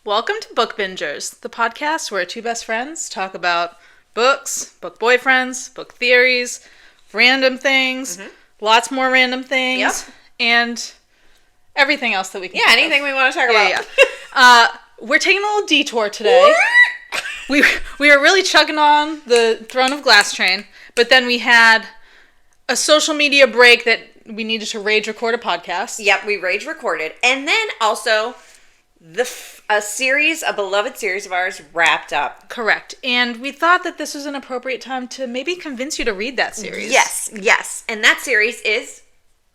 Welcome to Book Bingers, the podcast where two best friends talk about books, book boyfriends, book theories, random things, lots more random things, and everything else that we can think anything we want to talk about. We're taking a little detour today. we were really chugging on the Throne of Glass train, but then we had a social media break that we needed to rage record a podcast. Yep, we rage recorded. And then also a beloved series of ours wrapped up. Correct. And we thought that this was an appropriate time to maybe convince you to read that series. Yes. And that series is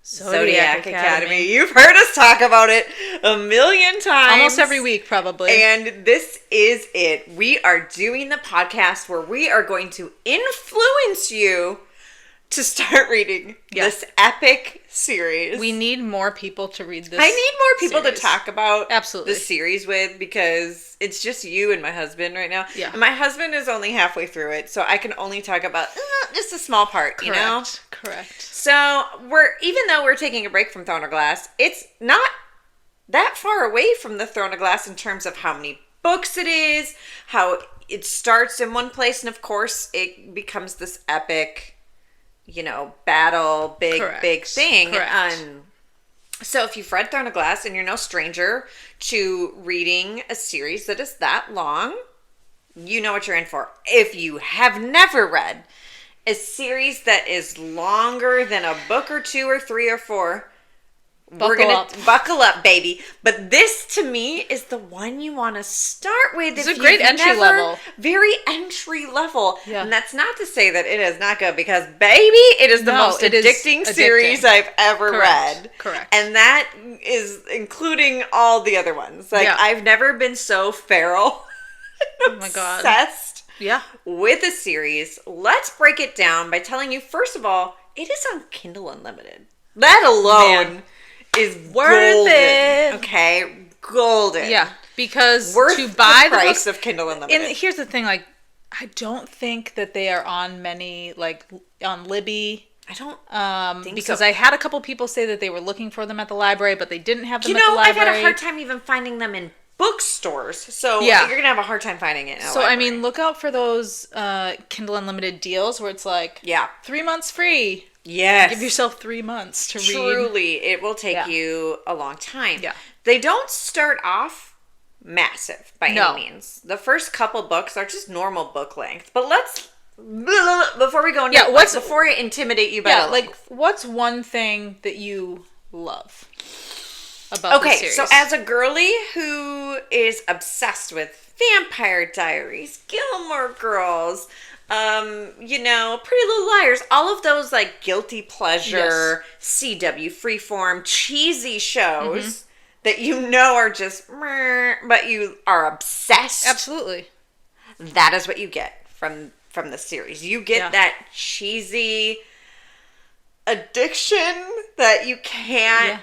Zodiac Academy. You've heard us talk about it a million times. Almost every week, probably. And this is it. We are doing the podcast where we are going to influence you to start reading this epic series. We need more people to read this. I need more people to talk about the series with, because it's just you and my husband right now. Yeah. And my husband is only halfway through it, so I can only talk about just a small part, you know? Correct. So even though we're taking a break from Throne of Glass, it's not that far away from the Throne of Glass in terms of how many books it is, how it starts in one place, and of course it becomes this epic, battle, big thing. Correct. So if you've read Throne of Glass and you're no stranger to reading a series that is that long, you know what you're in for. If you have never read a series that is longer than a book or two or three or four, buckle up, baby. But this, to me, is the one you want to start with. It's a great entry level. Very entry level. Yeah. And that's not to say that it is not good, because, baby, it is the most addicting series I've ever read. Correct. And that is including all the other ones. I've never been so feral oh my God. obsessed Yeah. with a series. Let's break it down by telling you, first of all, it is on Kindle Unlimited. That alone is worth golden. it. Okay, golden. Yeah, because worth to buy the price books, of Kindle Unlimited. And here's the thing, I don't think that they are on many, on Libby. I don't think because so. I had a couple people say that they were looking for them at the library, but they didn't have them at the library. I've had a hard time even finding them in bookstores, so you're gonna have a hard time finding it in a library. I mean, look out for those Kindle Unlimited deals where it's 3 months free. Yes. Give yourself 3 months to read. Truly, it will take you a long time. Yeah. They don't start off massive by any means. The first couple books are just normal book length. But before we go into before I intimidate you by what's one thing that you love about the series? So as a girly who is obsessed with Vampire Diaries, Gilmore Girls, Pretty Little Liars, all of those guilty pleasure, CW, Freeform, cheesy shows that are just but you are obsessed. Absolutely. That is what you get from the series. You get that cheesy addiction that you can't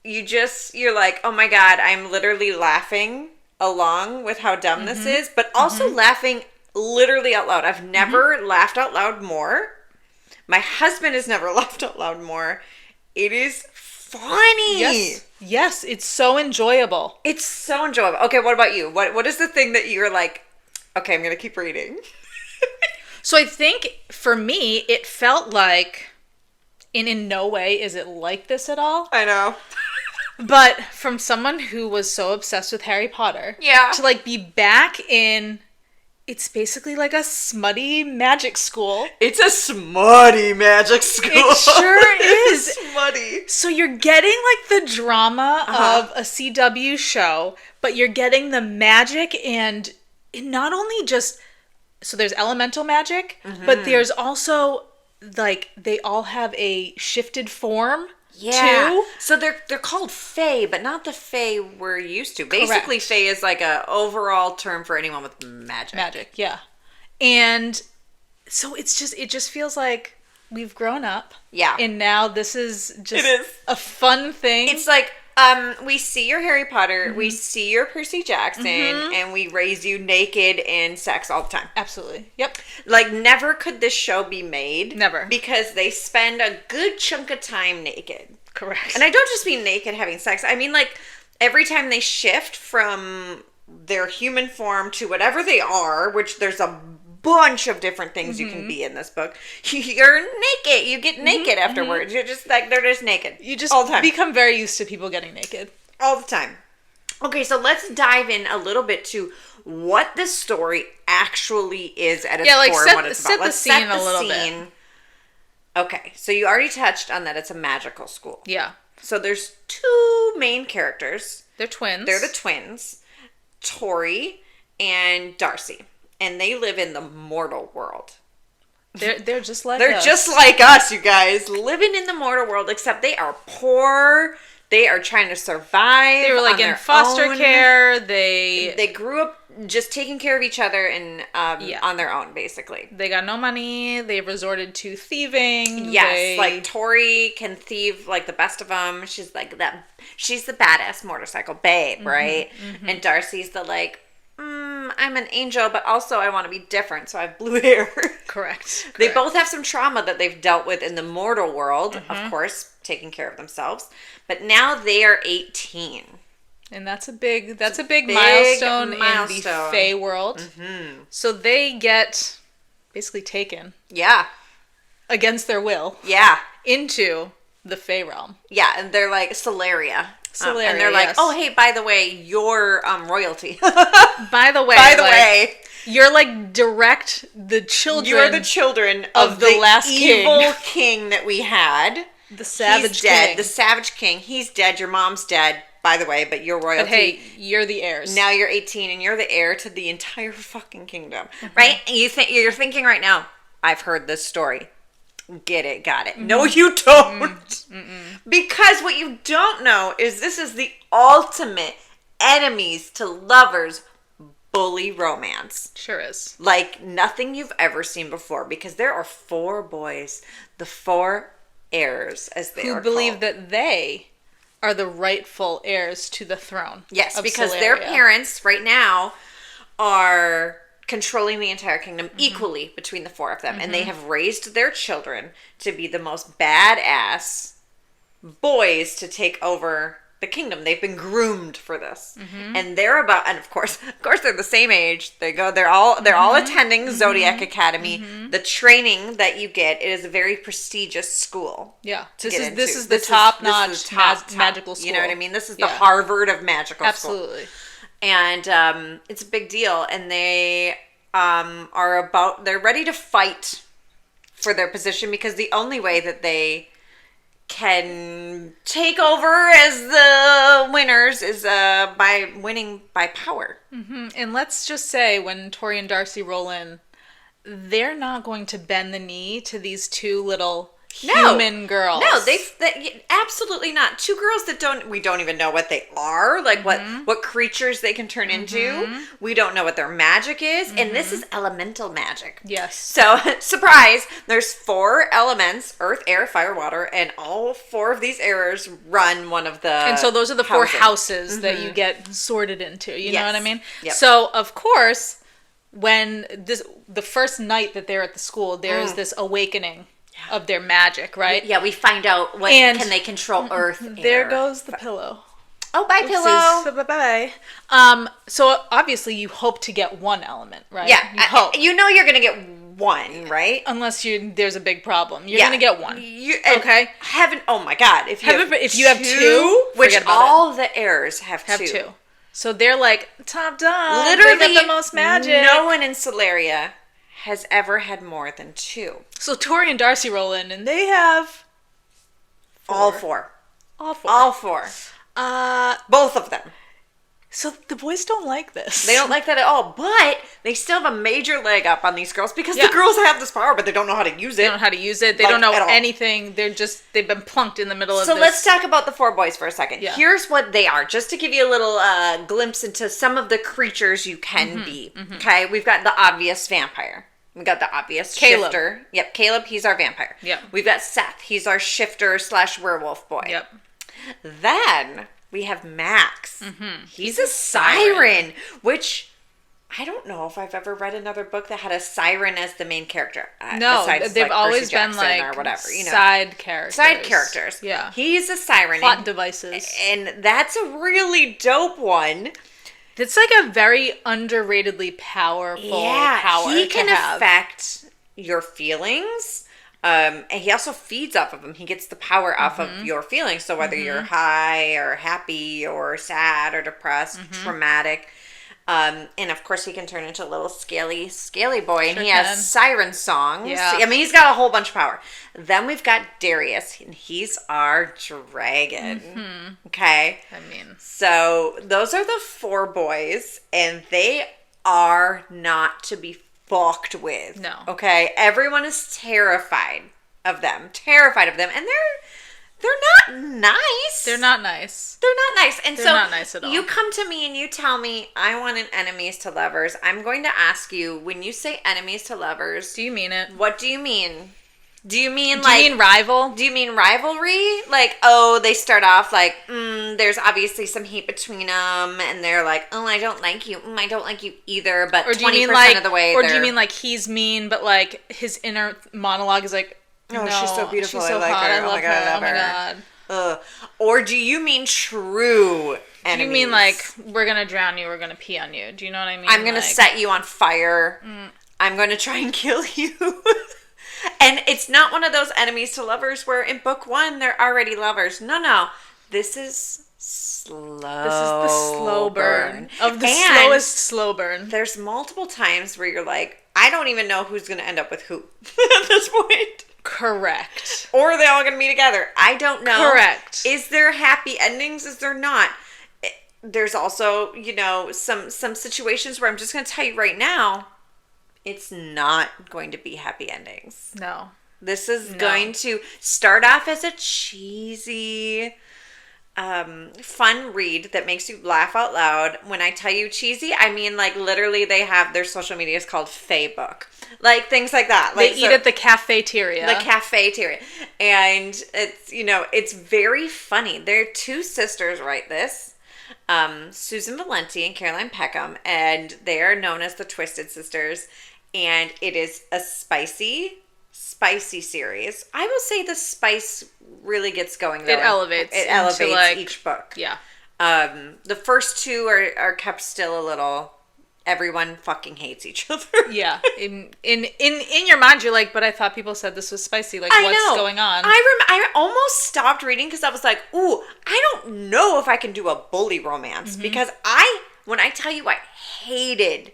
you're like, oh my God, I'm literally laughing along with how dumb this is, but also laughing literally out loud. I've never laughed out loud more. My husband has never laughed out loud more. It is funny. Yes, it's so enjoyable. It's so enjoyable. Okay, what about you? What is the thing that you're like, okay, I'm going to keep reading? So I think for me, it felt like, and in no way is it like this at all. I know. But from someone who was so obsessed with Harry Potter, to be back in, it's basically like a smutty magic school. It's a smutty magic school. It sure is. Smutty. So you're getting the drama of a CW show, but you're getting the magic, and not only just, so there's elemental magic, but there's also they all have a shifted form. Yeah. Too. So they're called Fae, but not the Fae we're used to. Correct. Basically, Fae is a overall term for anyone with magic. Magic, yeah. And so it just feels like we've grown up. Yeah. And now this is just a fun thing. It's we see your Harry Potter, we see your Percy Jackson, and we raise you naked and sex all the time. Absolutely. Yep. Never could this show be made. Never. Because they spend a good chunk of time naked. Correct. And I don't just mean naked having sex. I mean, every time they shift from their human form to whatever they are, which there's a bunch of different things you can be in this book. You're naked. You get naked afterwards. You're just like, they're just naked. You just all the time. become very used to people getting naked. All the time. Okay, so let's dive in a little bit to what this story actually is at its core and what it's about. Let's set the scene. Okay, so you already touched on that it's a magical school. Yeah. So there's two main characters. They're twins. They're the twins, Tori and Darcy. And they live in the mortal world. They're just like us. They're just like us, you guys. Living in the mortal world, except they are poor. They are trying to survive. They were like in foster care. They grew up just taking care of each other and on their own, basically. They got no money. They resorted to thieving. Yes, like Tori can thieve like the best of them. She's like that. She's the badass motorcycle babe, right? And Darcy's the like, I'm an angel, but also I want to be different, so I have blue hair. Correct. They both have some trauma that they've dealt with in the mortal world, of course, taking care of themselves. But now they are 18. And that's a big milestone in the Fae world. So they get basically taken. Yeah. Against their will. Yeah. Into the Fae realm. Yeah, and they're like Solaria. And they're like, yes. oh, hey, by the way, you're royalty. By the way. You're like the children. You're the children of the last evil king that we had. The savage king. He's dead. King. The savage king. He's dead. Your mom's dead, by the way, but you're royalty. But hey, you're the heirs. Now you're 18 and you're the heir to the entire fucking kingdom. Right? And you're thinking right now, I've heard this story. Get it, got it. No, you don't. Because what you don't know is this is the ultimate enemies to lovers bully romance. Sure is. Like nothing you've ever seen before, because there are 4 boys, the 4 heirs, as they are believe called. that they are the rightful heirs to the throne. Yes, because their parents right now are controlling the entire kingdom equally between the 4 of them. And they have raised their children to be the most badass boys to take over the kingdom. They've been groomed for this. And they're about, and of course they're the same age. They're all attending Zodiac Academy. The training that you get, it is a very prestigious school. Yeah. This is the top-notch magical school. You know what I mean? This is the Harvard of magical school. Absolutely. And it's a big deal, and they they're ready to fight for their position, because the only way that they can take over as the winners is by winning by power. And let's just say when Tori and Darcy roll in, they're not going to bend the knee to these 2 little human girls. No, they absolutely not. 2 girls that we don't even know what they are, like what creatures they can turn into. We don't know what their magic is, and this is elemental magic. Yes. So, surprise, there's 4 elements: earth, air, fire, water, and all 4 of these heirs run one of the And so those are the 4 houses that you get sorted into. You know what I mean? Yep. So, of course, when the first night that they're at the school, there is this awakening of their magic, right? Yeah, we find out can they control earth, air. There goes the pillow. Oh, bye, pillow. Bye-bye. So obviously you hope to get 1 element, right? Yeah. You hope. You know you're going to get 1, right? Unless there's a big problem. You're going to get 1. Okay? Oh my God. If you have 2, which all the heirs have 2. So they're like, top dog. Literally, they get the most magic. No one in Solaria has ever had more than 2. So Tori and Darcy roll in, and they have 4. All 4. All 4. Both of them. So the boys don't like this. They don't like that at all, but they still have a major leg up on these girls, because the girls have this power, but they don't know how to use it. They don't know how to use it. They don't know anything. They've been plunked in the middle of this. So let's talk about the 4 boys for a second. Yeah. Here's what they are, just to give you a little glimpse into some of the creatures you can be. Okay, we've got the obvious vampire. We've got the obvious Caleb. shifter. Yep, Caleb, he's our vampire. Yep. We've got Seth, he's our shifter / werewolf boy. Yep. Then we have Max. He's a siren, which I don't know if I've ever read another book that had a siren as the main character. No, besides, they've like, always Percy been Jackson like or whatever, you know. side characters. Side characters. Yeah. He's a siren. Plot devices. And that's a really dope one. It's like a very underratedly powerful power he can to have. affect your feelings. And he also feeds off of them. He gets the power off of your feelings. So whether you're high or happy or sad or depressed, traumatic. And of course he can turn into a little scaly boy. And he has siren songs. Yeah. I mean, he's got a whole bunch of power. Then we've got Darius, and he's our dragon. Okay? I mean. So those are the 4 boys, and they are not to be fucked with. No. Okay? Everyone is terrified of them. And they're not nice. They're not nice. They're not nice. And They're so not nice at all. you come to me and you tell me, I want an enemies to lovers. I'm going to ask you, when you say enemies to lovers, Do you mean it? what do you mean? Do you mean Do you mean rival? Do you mean rivalry? Like, oh, they start off like, there's obviously some hate between them, and they're like, oh, I don't like you. I don't like you either. But 20% of the way, or do you mean like he's mean, but like his inner monologue is like, oh, no, she's so beautiful. She's so I like hot. her. I love my God, her. I Oh my god. Or do you mean true enemies? Do you mean like we're gonna drown you? We're gonna pee on you? Do you know what I mean? I'm gonna like, set you on fire. I'm gonna try and kill you. And it's not one of those enemies to lovers where in book 1 they're already lovers. No. This is slow. This is the slow burn of the And slowest slow burn. there's multiple times where you're like, I don't even know who's gonna end up with who at this point. Correct. Or are they all gonna be together? I don't know. Correct. Is there happy endings? Is there not? There's also, some situations where I'm just gonna tell you right now, it's not going to be happy endings. No. This is going to start off as a cheesy, fun read that makes you laugh out loud. When I tell you cheesy, I mean like literally they have their social media is called Fae Book. Like things like that. They eat at the cafeteria. The cafeteria. And it's, it's very funny. There are 2 sisters write this. Susan Valenti and Caroline Peckham, and they are known as the Twisted Sisters, and it is a spicy series. I will say the spice really gets going though. It elevates It each book. Yeah. The first 2 are kept still a little. Everyone fucking hates each other. Yeah. In your mind, you're like, but I thought people said this was spicy. Like, what's going on? I almost stopped reading because I was like, ooh, I don't know if I can do a bully romance. Because when I tell you I hated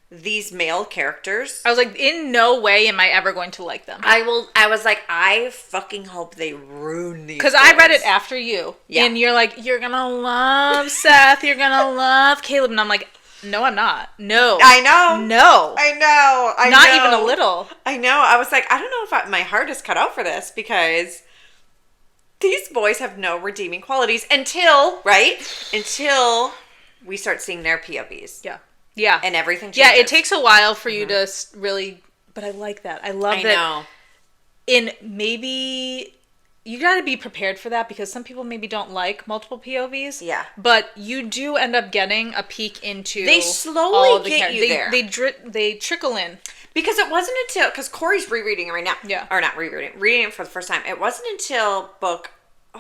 these male characters. I was like, in no way am I ever going to like them. I was like, I fucking hope they ruin these. Because I read it after you. Yeah. And you're like, you're going to love Seth. You're going to love Caleb. And I'm like, no, I'm not. No. I know. No. I know. Not even a little. I know. I was like, I don't know if my heart is cut out for this because these boys have no redeeming qualities until we start seeing their POVs. Yeah. Yeah. And everything changes. Yeah, it takes a while for you to really, but I like that. I love that. I know. And maybe you got to be prepared for that because some people maybe don't like multiple POVs. Yeah. But you do end up getting a peek into They slowly get you there. They trickle in. Because it wasn't until, because Corey's rereading it right now. Yeah. Or not reading it for the first time. It wasn't until book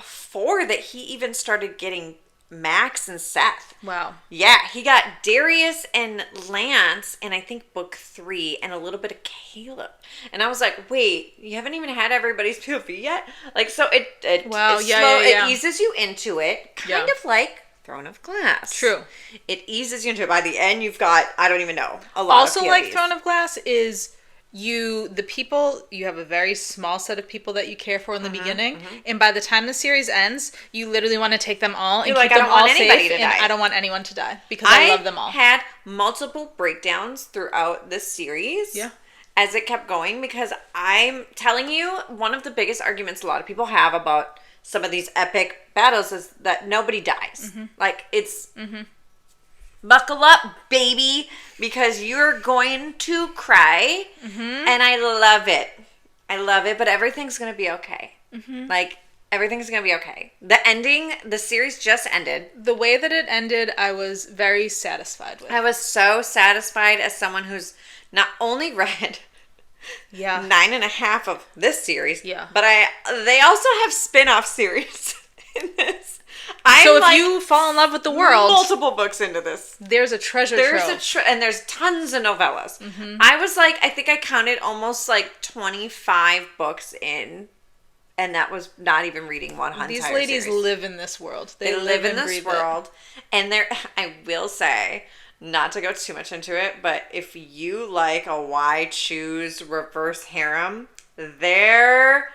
4 that he even started getting Max and Seth. Wow. Yeah, he got Darius and Lance in I think book 3 and a little bit of Caleb. And I was like, wait, you haven't even had everybody's POV yet? Like, so it eases you into it, kind of like Throne of Glass. True. It eases you into it. By the end, you've got, I don't even know, a lot also of POVs. like Throne of Glass is you have a very small set of people that you care for in the beginning, and by the time the series ends, you literally want to take them all and keep them all safe, and I don't want anyone to die because I love them all. I had multiple breakdowns throughout this series. Yeah. As it kept going, because I'm telling you, one of the biggest arguments a lot of people have about some of these epic battles is that nobody dies. Like, it's buckle up, baby, because you're going to cry, and I love it. I love it, but everything's going to be okay. Like, everything's going to be okay. The ending, the series just ended. The way that it ended, I was very satisfied with. I was so satisfied as someone who's not only read 9.5 of this series, but they also have spin-off series in this. So if you fall in love with the world, multiple books into this, there's a treasure trove. And there's tons of novellas. I was like, I think I counted almost like 25 books in, and that was not even reading one entire These ladies series. live in this world. They live in this world, and I will say, not to go too much into it, but if you like a Why Choose reverse harem, their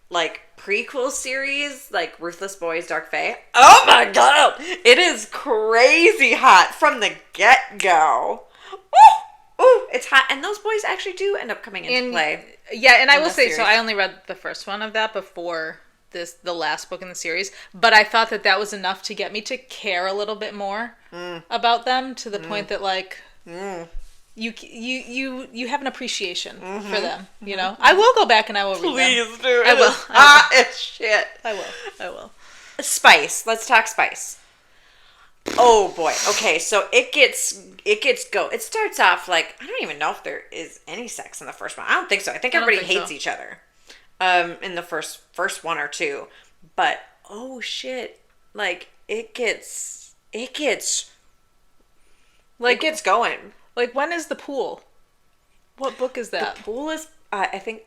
like prequel series, like Ruthless Boys, Dark Fae. Oh my god, it is crazy hot from the get go. Ooh, it's hot, and those boys actually do end up coming into play. Yeah, and I will say, series. so I only read the first one of that before the last book in the series, but I thought that was enough to get me to care a little bit more about them, to the point that like you have an appreciation for them. You know, I will go back and I will read them. Please do. I will. Hot as shit. I will. Spice. Let's talk spice. Oh boy. Okay, so it gets go. It starts off like, I don't even know if there is any sex in the first one. I don't think so. I think everybody hates each other. In the first one or two. But oh shit. Like it gets going. Like, when is the pool? What book is that? The pool is I think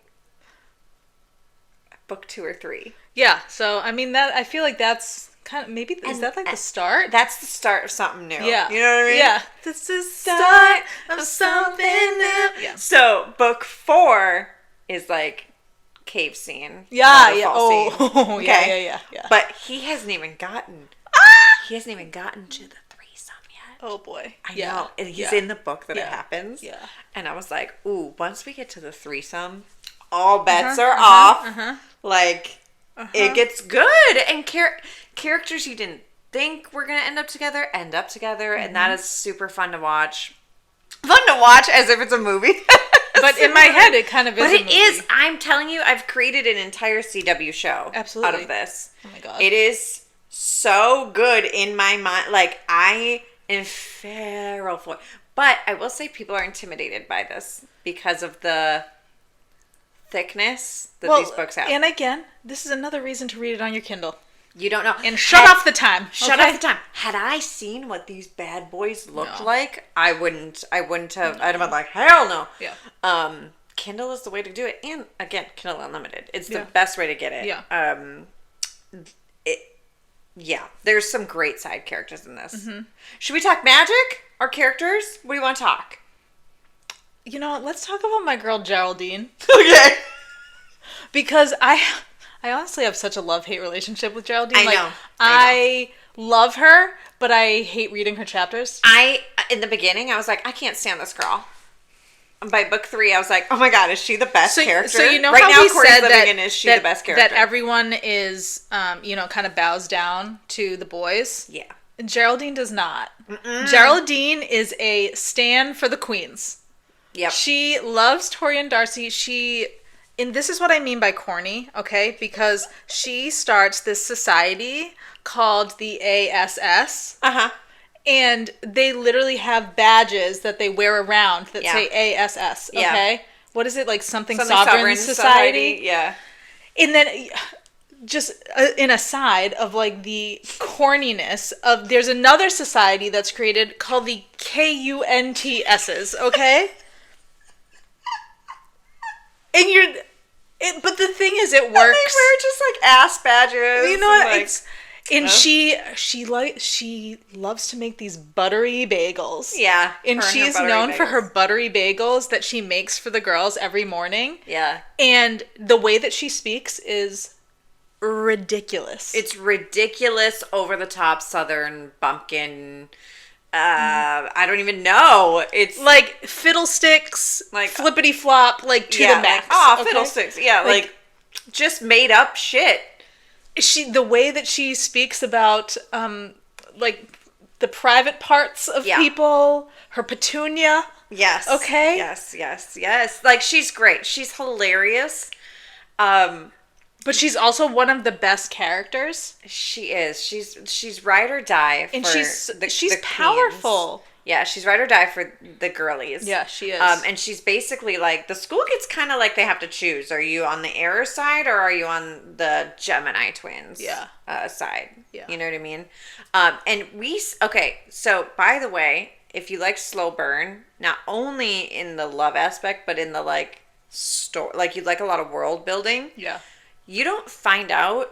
book 2 or 3. Yeah, so I mean, that I feel like that's kind of, maybe is that like the start? That's the start of something new. Yeah. You know what I mean? Yeah. This is the start of something new. Yeah. So book 4 is like cave scene. Yeah, yeah. Scene. Okay. Yeah. But he hasn't even gotten to the threesome yet. Oh boy. I know. And he's in the book that it happens. Yeah. And I was like, ooh, once we get to the threesome, all bets are off. Like, it gets good. And characters you didn't think were going to end up together, and that is super fun to watch. Fun to watch as if it's a movie. But in my head, it kind of is. But it a movie. Is. I'm telling you, I've created an entire CW show out of this. Oh my god. It is so good in my mind. Like, I am feral for it. But I will say people are intimidated by this because of the thickness that these books have. And again, this is another reason to read it on your Kindle. You don't know. And shut off the time. Shut off the time. Had I seen what these bad boys looked like, I wouldn't have. I'd have been like, hell no. Yeah. Kindle is the way to do it. And again, Kindle Unlimited. It's the best way to get it. Yeah. There's some great side characters in this. Should we talk magic? Our characters? What do you want to talk? You know what? Let's talk about my girl Geraldine. Okay. Because I honestly have such a love-hate relationship with Geraldine. I know. I love her, but I hate reading her chapters. In the beginning, I was like, I can't stand this girl. By book 3, I was like, oh my god, is she the best character? So you know right how now, we Corey's said living in, is she the best character? That everyone is, kind of bows down to the boys? Yeah. Geraldine does not. Geraldine is a stan for the queens. Yep. She loves Tori and Darcy. And this is what I mean by corny, okay? Because she starts this society called the ASS. And they literally have badges that they wear around that say ASS, okay? Yeah. What is it, like something sovereign society? Yeah. And then just an aside of like the corniness of, there's another society that's created called the KUNTSs, okay? And but the thing is, it works. And they wear just like ass badges. You know what? And she loves to make these buttery bagels. Yeah. And she's known for her buttery bagels that she makes for the girls every morning. Yeah. And the way that she speaks is ridiculous. It's ridiculous, over the top Southern bumpkin. I don't even know. It's like fiddlesticks, like flippity flop, like to the max. Like, fiddlesticks. Yeah, like just made up shit. The way that she speaks about like the private parts of people, her petunia. Yes. Okay. Yes. Like, she's great. She's hilarious. But she's also one of the best characters. She is. She's ride or die. And she's powerful. Yeah, she's ride or die for the girlies. Yeah, she is. And she's basically like, the school gets kind of like they have to choose. Are you on the air side or are you on the Gemini twins side? Yeah. You know what I mean? Okay, so by the way, if you like slow burn, not only in the love aspect, but in the like like you like a lot of world building. Yeah. You don't find out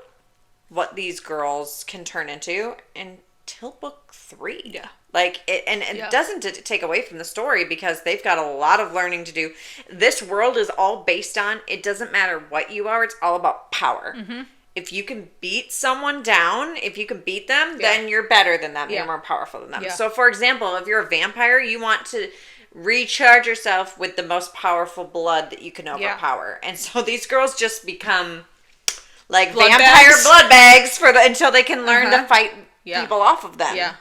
what these girls can turn into until book 3. Yeah. Like it doesn't take away from the story because they've got a lot of learning to do. This world is all based on, it doesn't matter what you are, it's all about power. Mm-hmm. If you can beat someone down, if you can beat them, then you're better than them. You're more powerful than them. Yeah. So for example, if you're a vampire, you want to recharge yourself with the most powerful blood that you can overpower. And so these girls just become like vampire blood bags until they can learn to fight people off of them. Yeah.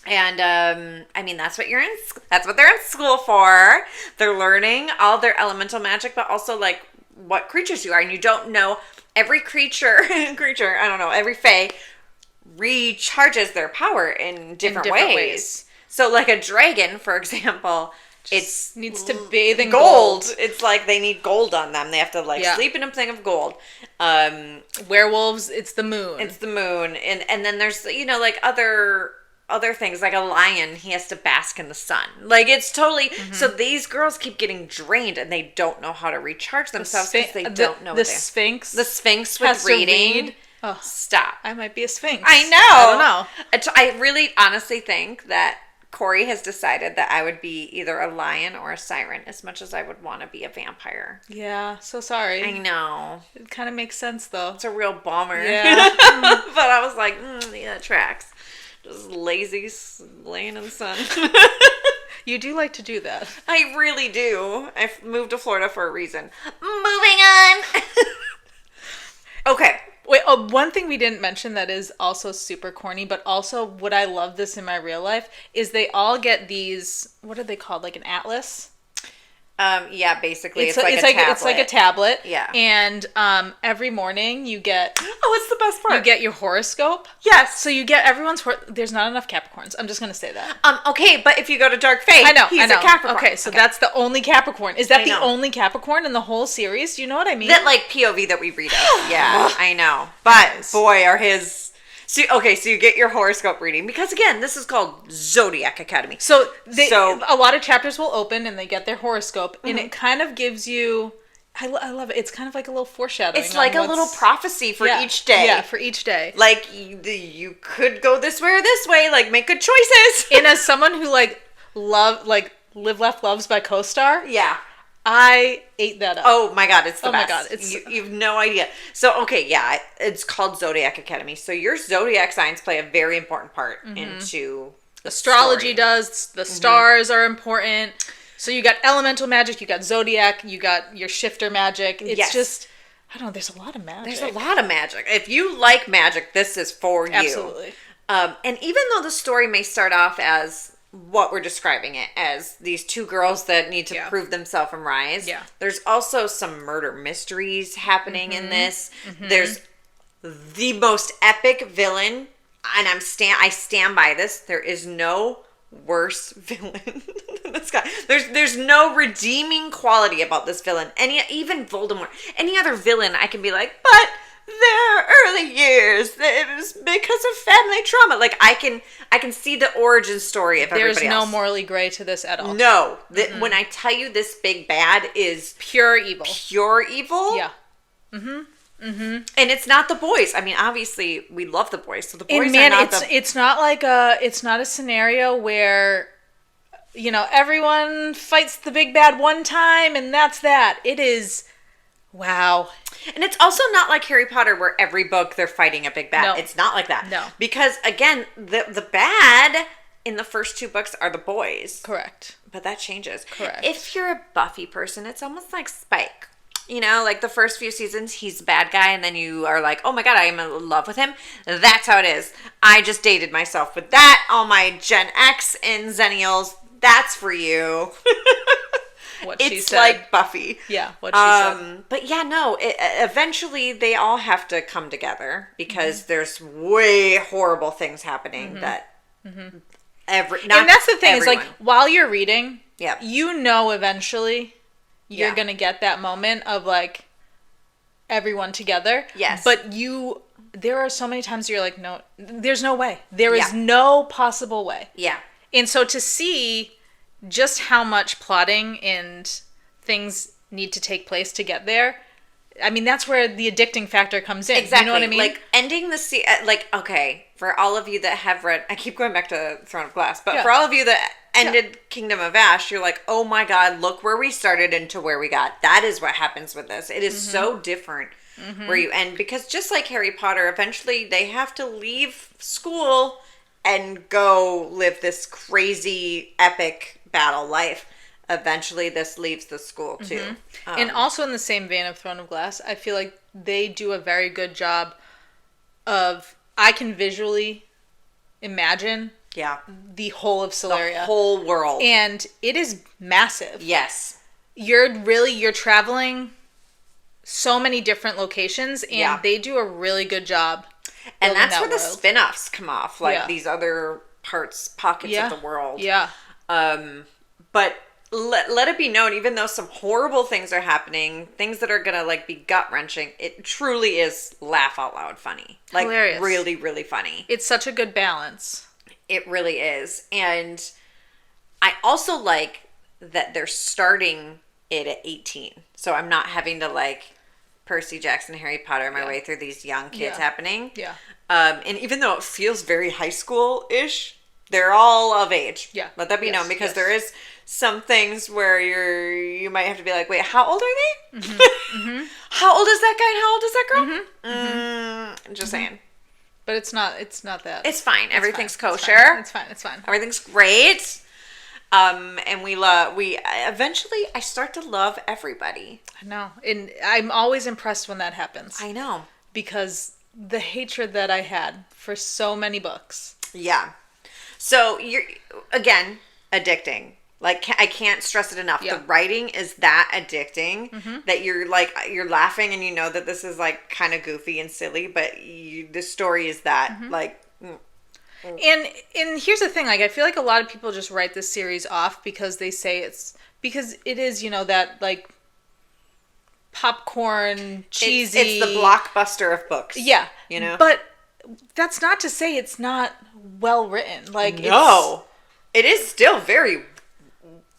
And I mean that's what they're in school for. They're learning all their elemental magic, but also like what creatures you are, and you don't know every creature, every fae recharges their power in different ways. So like a dragon, for example, it needs to bathe in gold. It's like they need gold on them. They have to sleep in a thing of gold. Werewolves, it's the moon. And then there's like other things, like a lion, he has to bask in the sun. Like it's totally so these girls keep getting drained and they don't know how to recharge themselves because they don't know the Sphinx with reading. Oh, stop. I might be a Sphinx. I know. I don't know. I really honestly think that Corey has decided that I would be either a lion or a siren as much as I would want to be a vampire. Yeah, so sorry. I know. It kind of makes sense though. It's a real bummer. Yeah. But I was like, yeah, it tracks. Just lazy laying in the sun. You do like to do that. I really do. I moved to Florida for a reason. Moving on. Okay. Wait, one thing we didn't mention that is also super corny, but also would I love this in my real life, is they all get these, what are they called? Like an atlas? Yeah, basically it's like a tablet. It's like a tablet. Yeah. And every morning you get... Oh, it's the best part. You get your horoscope. Yes. So you get everyone's... There's not enough Capricorns. I'm just going to say that. Okay, but if you go to Dark Fate, he's a Capricorn. Okay, so that's the only Capricorn. Is that the only Capricorn in the whole series? Do you know what I mean? That, like, POV that we read of. Yeah, I know. But, boy, are his... So you get your horoscope reading because again, this is called Zodiac Academy. So a lot of chapters will open and they get their horoscope, and it kind of gives you. I love it. It's kind of like a little foreshadowing. It's like a little prophecy for each day. Yeah, for each day. Like you could go this way or this way. Like make good choices. And as someone who Live Laugh Loves by CoStar. Yeah. I ate that up. Oh my god, it's the best. Oh my god, you've no idea. So okay, yeah, it's called Zodiac Academy. So your zodiac signs play a very important part into the astrology story. Does. The stars are important. So you got elemental magic, you got zodiac, you got your shifter magic. It's just I don't know, there's a lot of magic. There's a lot of magic. If you like magic, this is for you. Absolutely. And even though the story may start off as what we're describing it as, these two girls that need to prove themselves and rise. Yeah. There's also some murder mysteries happening in this. There's the most epic villain, and I stand by this. There is no worse villain than this guy. There's no redeeming quality about this villain. Even Voldemort, any other villain, I can be like, but their early years, it was because of family trauma. Like I can see the origin story of everybody else. There's no morally gray to this at all. No, when I tell you this big bad is pure evil. Yeah. And it's not the boys. I mean, obviously we love the boys, so the boys are not it's not a scenario where everyone fights the big bad one time and that's that. It is. Wow. And it's also not like Harry Potter where every book they're fighting a big bad. No. It's not like that. No. Because, again, the bad in the first 2 books are the boys. Correct. But that changes. Correct. If you're a Buffy person, it's almost like Spike. Like the first few seasons, he's a bad guy, and then you are like, oh my god, I am in love with him. That's how it is. I just dated myself with that. All my Gen X and Zennials, that's for you. It's like Buffy. Yeah, what she said. But yeah, no, eventually they all have to come together because there's way horrible things happening that And that's the thing, everyone. is like, while you're reading, yeah, you know eventually you're going to get that moment of like everyone together. Yes. But there are so many times you're like, no, there's no way. There is no possible way. Yeah. And so to see just how much plotting and things need to take place to get there, I mean, that's where the addicting factor comes in. Exactly. You know what I mean? Like, ending the like, okay, for all of you that have read, I keep going back to Throne of Glass, but for all of you that ended Kingdom of Ash, you're like, oh my God, look where we started and to where we got. That is what happens with this. It is so different where you end, because just like Harry Potter, eventually they have to leave school and go live this crazy epic battle life. Eventually this leaves the school too. And also in the same vein of Throne of Glass, I feel like they do a very good job of, I can visually imagine the whole of Celeria. The whole world. And it is massive. Yes. You're traveling so many different locations, and they do a really good job. And that's where world. the spin-offs come off, like these other pockets of the world. Yeah. But let it be known, even though some horrible things are happening, things that are gonna like be gut-wrenching, it truly is laugh out loud funny. Like, hilarious. Really, really funny. It's such a good balance. It really is. And I also like that they're starting it at 18. So I'm not having to like Percy Jackson, Harry Potter my way through these young kids happening. Yeah. And even though it feels very high school-ish, they're all of age. Yeah. Let that be known, because there is some things where you might have to be like, wait, how old are they? How old is that guy and how old is that girl? Just saying. But it's not that. It's fine. Everything's kosher. It's fine. Everything's great. And we eventually I start to love everybody. I know. And I'm always impressed when that happens. I know. Because the hatred that I had for so many books. Yeah. So you're, again, addicting. Like, I can't stress it enough. Yeah. The writing is that addicting that you're laughing and you know that this is like kind of goofy and silly, but the story is that like. And here's the thing, like, I feel like a lot of people just write this series off because they say because it is, that like popcorn, cheesy. It's the blockbuster of books. Yeah. But that's not to say it's not well written. Like, no. It is still very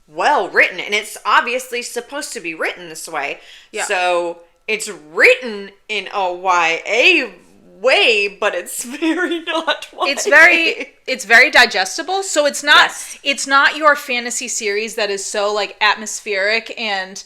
well written, and it's obviously supposed to be written this way. Yeah. So it's written in a YA way, but it's very not YA. It's very digestible. So it's not it's not your fantasy series that is so like atmospheric and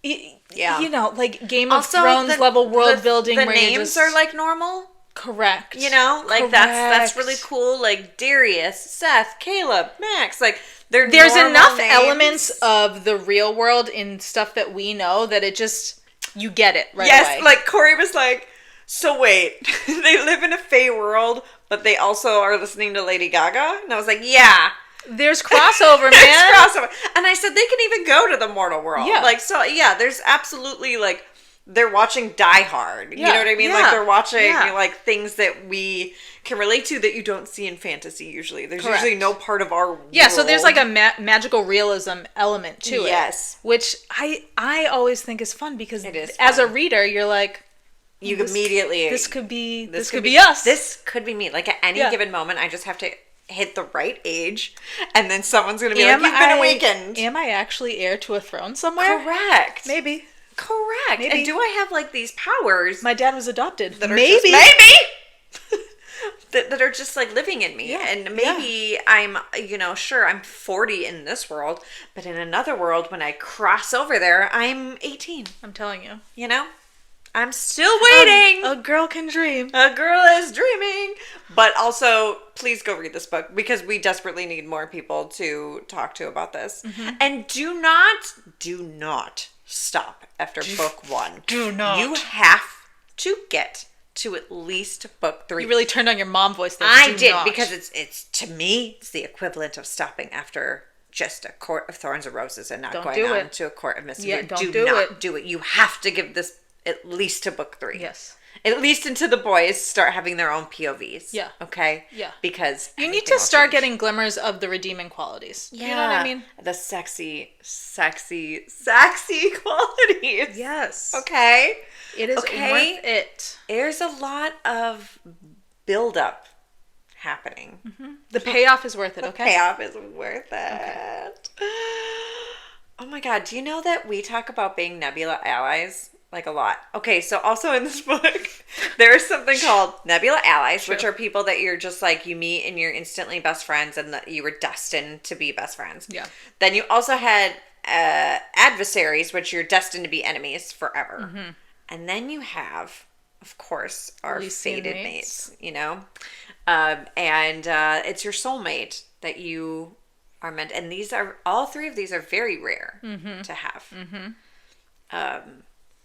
like Game of Thrones level world building. The names are like normal. Correct. Like that's really cool. Like Darius, Seth, Caleb, Max. Like there's enough elements of the real world in stuff that we know that it just you get it right away. Yes, like Corey was like, so wait, they live in a Fae world, but they also are listening to Lady Gaga? And I was like, yeah. There's crossover, man. There's crossover. And I said they can even go to the mortal world. Yeah. Like, so yeah, there's absolutely like they're watching Die Hard. You know what I mean? Like they're watching like things that we can relate to that you don't see in fantasy usually. There's usually no part of our world. Yeah, so there's like a magical realism element to it. Yes. Which I always think is fun because as a reader, you're like, you immediately this could be us. This could be me. Like at any given moment, I just have to hit the right age, and then someone's going to be like, you've been awakened. Am I actually heir to a throne somewhere? Correct. Maybe. Correct. Maybe. And do I have like these powers? My dad was adopted. That are maybe. that are just like living in me. Yeah. And maybe I'm, sure, I'm 40 in this world, but in another world, when I cross over there, I'm 18. I'm telling you. I'm still waiting. A girl can dream. A girl is dreaming. But also, please go read this book because we desperately need more people to talk to about this. And do not stop after book 1. Do not. You have to get to at least book 3. You really turned on your mom voice there. I did because it's to me it's the equivalent of stopping after just a Court of Thorns and Roses and not going on to a Court of Mystery. Yeah, do not do it. You have to give this at least to book 3. Yes. At least until the boys start having their own POVs. Yeah. Okay? Yeah. Because you need to start getting glimmers of the redeeming qualities. Yeah. You know what I mean? The sexy qualities. Yes. Okay? It is worth it. There's a lot of buildup happening. Mm-hmm. The payoff is worth it, okay? The payoff is worth it. Okay. Oh my God. Do you know that we talk about being Nebula allies? Like a lot. Okay, so also in this book, there is something called Nebula allies, which are people that you're just like, you meet and you're instantly best friends and that you were destined to be best friends. Yeah. Then you also had adversaries, which you're destined to be enemies forever. Mm-hmm. And then you have, of course, our fated mates, you know? And it's your soulmate that you are meant, and all three of these are very rare to have. Mm-hmm.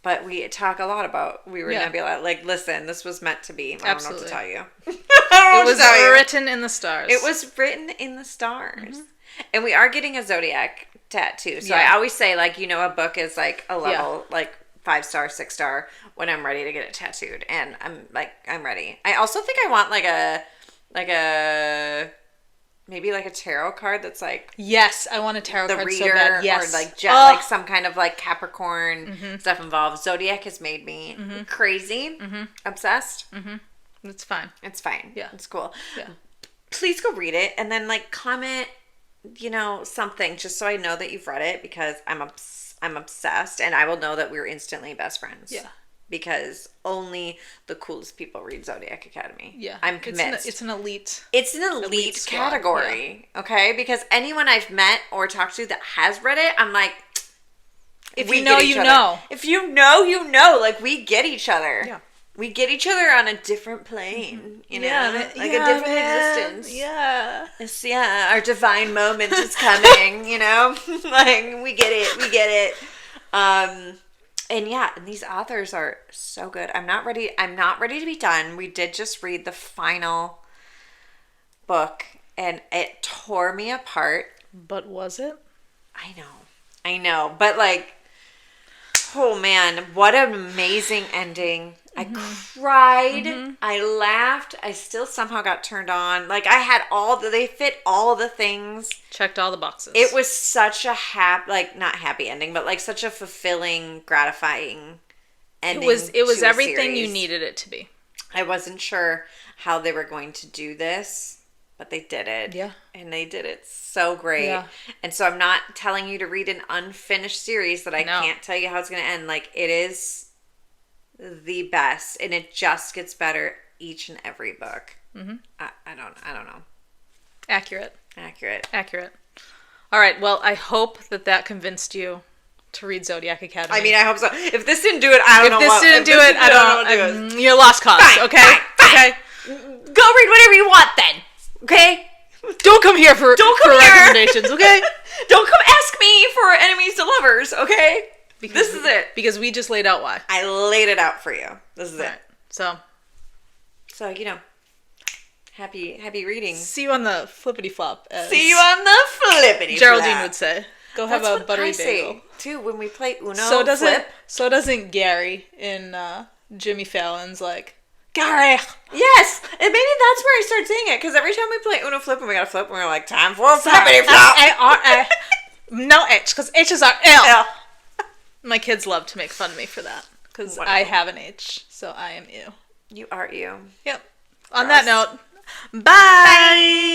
But we talk a lot about Nebula. Like, listen, this was meant to be. I don't know what to tell you. It was written in the stars. It was written in the stars. Mm-hmm. And we are getting a Zodiac tattoo. So I always say, like, a book is like a level, like 5-star, 6-star when I'm ready to get it tattooed. And I'm ready. I also think I want maybe like a tarot card that's like, yes, I want a tarot card reader, so bad. Yes, or like some kind of like Capricorn stuff involved. Zodiac has made me crazy, obsessed. It's fine. It's fine. Yeah, it's cool. Yeah, please go read it and then like comment, something just so I know that you've read it because I'm obsessed and I will know that we're instantly best friends. Yeah. Because only the coolest people read Zodiac Academy. Yeah. I'm convinced. It's an elite. It's an elite category. Yeah. Okay? Because anyone I've met or talked to that has read it, I'm like, if you know, you know. If you know, you know. Like, we get each other. Yeah. We get each other on a different plane. You know? Like a different existence. Yeah. Our divine moment is coming, Like, we get it. And these authors are so good. I'm not ready to be done. We did just read the final book and it tore me apart. But was it? I know. But like, oh man, what an amazing ending. I cried. I laughed. I still somehow got turned on. Like I had they fit all the things. Checked all the boxes. It was such a not happy ending, but like such a fulfilling, gratifying ending. It was everything you needed it to be. I wasn't sure how they were going to do this, but they did it. Yeah. And they did it so great. Yeah. And so I'm not telling you to read an unfinished series that I can't tell you how it's going to end. Like it is the best, and it just gets better each and every book. I don't know. Accurate. All right. Well, I hope that convinced you to read Zodiac Academy. I mean, I hope so. If this didn't do it, I don't know. If this didn't do it, I don't. You're lost cause. Fine, okay. Fine. Okay. Go read whatever you want then. Okay. Don't come here for recommendations. Okay. Don't come ask me for enemies to lovers. Okay. This is it. Because we just laid out why. I laid it out for you. This is it. So, happy reading. See you on the flippity flop. See you on the flippity flop. Geraldine would say. Go have a buttery bagel. Too, when we play Uno, So doesn't Gary in Jimmy Fallon's like, Gary. Yes, and maybe that's where I start saying it because every time we play Uno flip and we gotta flip, we're like, time for a flippity flop. F-A-R-A. No H, because H's are L. My kids love to make fun of me for that because I have an H, so I am you. You are you. Yep. On that note, bye.